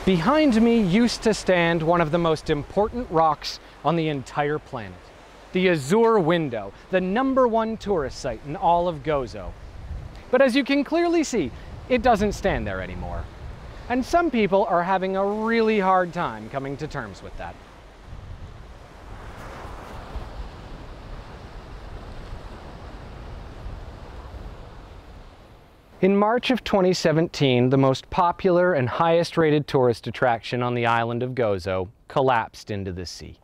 Behind me used to stand one of the most important rocks on the entire planet, the Azure Window, the #1 tourist site in all of Gozo. But as you can clearly see, it doesn't stand there anymore. And some people are having a really hard time coming to terms with that. In March of 2017, the most popular and highest rated tourist attraction on the island of Gozo collapsed into the sea.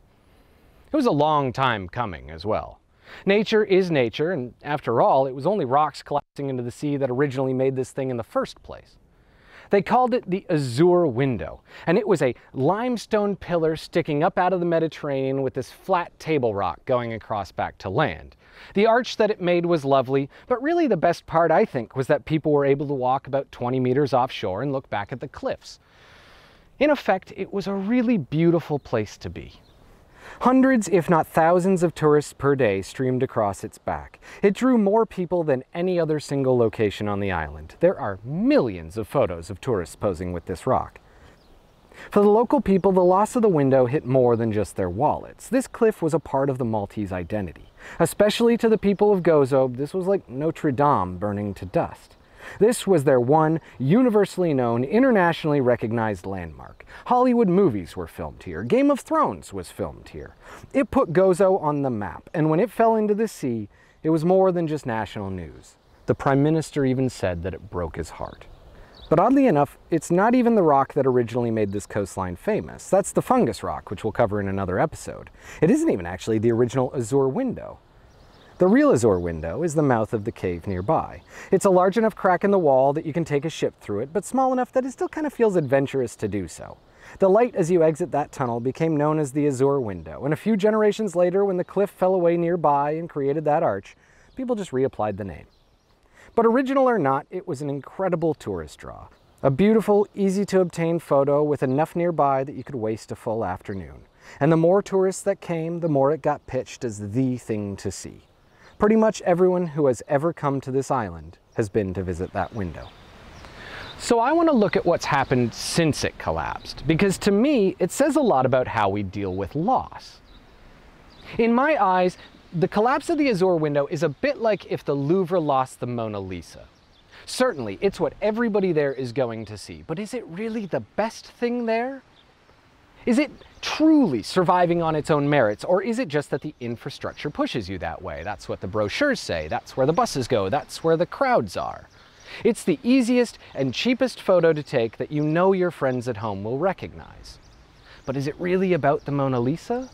It was a long time coming as well. Nature is nature, and after all, it was only rocks collapsing into the sea that originally made this thing in the first place. They called it the Azure Window, and it was a limestone pillar sticking up out of the Mediterranean with this flat table rock going across back to land. The arch that it made was lovely, but really the best part, I think, was that people were able to walk about 20 meters offshore and look back at the cliffs. In effect, it was a really beautiful place to be. Hundreds, if not thousands, of tourists per day streamed across its back. It drew more people than any other single location on the island. There are millions of photos of tourists posing with this rock. For the local people, the loss of the window hit more than just their wallets. This cliff was a part of the Maltese identity. Especially to the people of Gozo, this was like Notre Dame burning to dust. This was their one, universally known, internationally recognized landmark. Hollywood movies were filmed here. Game of Thrones was filmed here. It put Gozo on the map, and when it fell into the sea, it was more than just national news. The Prime Minister even said that it broke his heart. But oddly enough, it's not even the rock that originally made this coastline famous. That's the fungus rock, which we'll cover in another episode. It isn't even actually the original Azure Window. The real Azure Window is the mouth of the cave nearby. It's a large enough crack in the wall that you can take a ship through it, but small enough that it still kind of feels adventurous to do so. The light as you exit that tunnel became known as the Azure Window, and a few generations later, when the cliff fell away nearby and created that arch, people just reapplied the name. But original or not, it was an incredible tourist draw. A beautiful, easy-to-obtain photo with enough nearby that you could waste a full afternoon. And the more tourists that came, the more it got pitched as the thing to see. Pretty much everyone who has ever come to this island has been to visit that window. So I want to look at what's happened since it collapsed, because to me, it says a lot about how we deal with loss. In my eyes, the collapse of the Azure Window is a bit like if the Louvre lost the Mona Lisa. Certainly, it's what everybody there is going to see, but is it really the best thing there? Is it truly surviving on its own merits, or is it just that the infrastructure pushes you that way? That's what the brochures say, that's where the buses go, that's where the crowds are. It's the easiest and cheapest photo to take that you know your friends at home will recognize. But is it really about the Mona Lisa?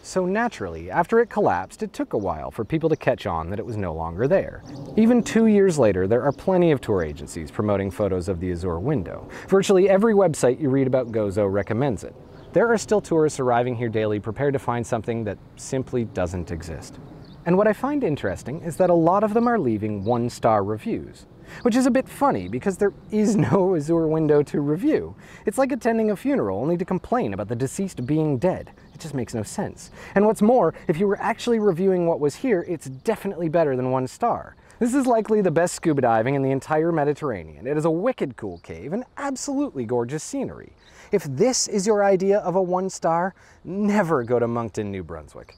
So naturally, after it collapsed, it took a while for people to catch on that it was no longer there. Even 2 years later, there are plenty of tour agencies promoting photos of the Azure Window. Virtually every website you read about Gozo recommends it. There are still tourists arriving here daily prepared to find something that simply doesn't exist. And what I find interesting is that a lot of them are leaving 1-star reviews. Which is a bit funny because there is no Azure Window to review. It's like attending a funeral only to complain about the deceased being dead. It just makes no sense. And what's more, if you were actually reviewing what was here, it's definitely better than 1 star. This is likely the best scuba diving in the entire Mediterranean. It is a wicked cool cave and absolutely gorgeous scenery. If this is your idea of a 1 star, never go to Moncton, New Brunswick.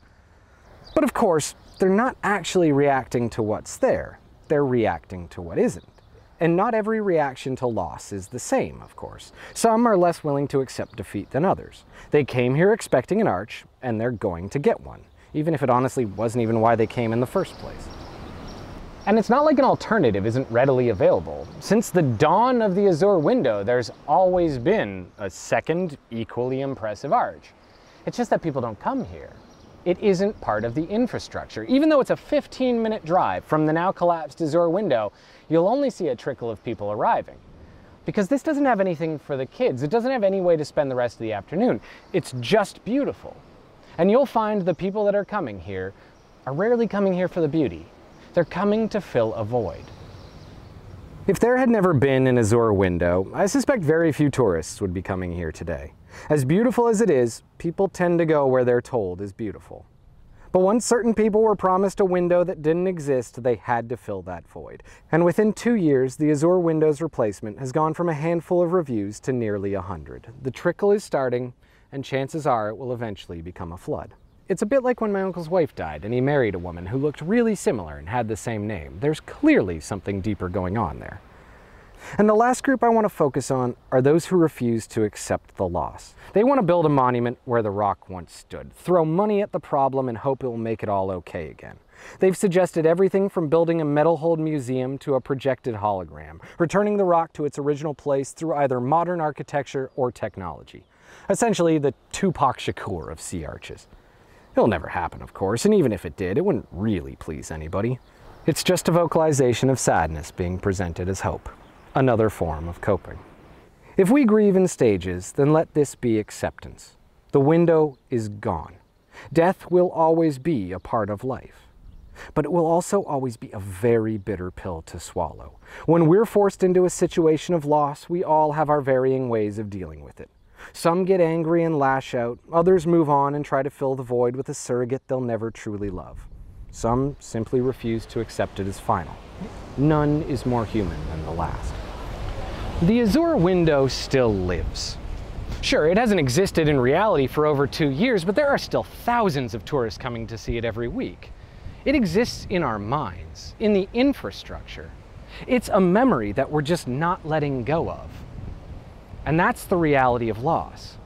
But of course, they're not actually reacting to what's there. They're reacting to what isn't. And not every reaction to loss is the same, of course. Some are less willing to accept defeat than others. They came here expecting an arch, and they're going to get one, even if it honestly wasn't even why they came in the first place. And it's not like an alternative isn't readily available. Since the dawn of the Azure Window, there's always been a second, equally impressive arch. It's just that people don't come here. It isn't part of the infrastructure. Even though it's a 15-minute drive from the now collapsed Azure Window, you'll only see a trickle of people arriving. Because this doesn't have anything for the kids. It doesn't have any way to spend the rest of the afternoon. It's just beautiful. And you'll find the people that are coming here are rarely coming here for the beauty. They're coming to fill a void. If there had never been an Azure Window, I suspect very few tourists would be coming here today. As beautiful as it is, people tend to go where they're told is beautiful. But once certain people were promised a window that didn't exist, they had to fill that void. And within 2 years, the Azure Window's replacement has gone from a handful of reviews to nearly 100. The trickle is starting, and chances are it will eventually become a flood. It's a bit like when my uncle's wife died and he married a woman who looked really similar and had the same name. There's clearly something deeper going on there. And the last group I want to focus on are those who refuse to accept the loss. They want to build a monument where the rock once stood, throw money at the problem and hope it will make it all okay again. They've suggested everything from building a metal-hulled museum to a projected hologram, returning the rock to its original place through either modern architecture or technology. Essentially the Tupac Shakur of sea arches. It'll never happen, of course, and even if it did, it wouldn't really please anybody. It's just a vocalization of sadness being presented as hope, another form of coping. If we grieve in stages, then let this be acceptance. The window is gone. Death will always be a part of life. But it will also always be a very bitter pill to swallow. When we're forced into a situation of loss, we all have our varying ways of dealing with it. Some get angry and lash out, others move on and try to fill the void with a surrogate they'll never truly love. Some simply refuse to accept it as final. None is more human than the last. The Azure Window still lives. Sure, it hasn't existed in reality for over 2 years, but there are still thousands of tourists coming to see it every week. It exists in our minds, in the infrastructure. It's a memory that we're just not letting go of. And that's the reality of loss.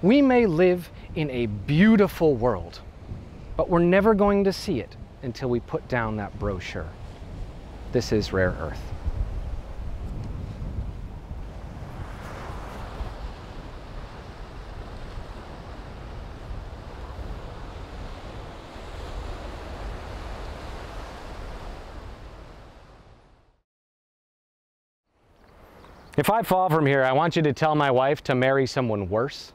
We may live in a beautiful world, but we're never going to see it until we put down that brochure. This is Rare Earth. If I fall from here, I want you to tell my wife to marry someone worse.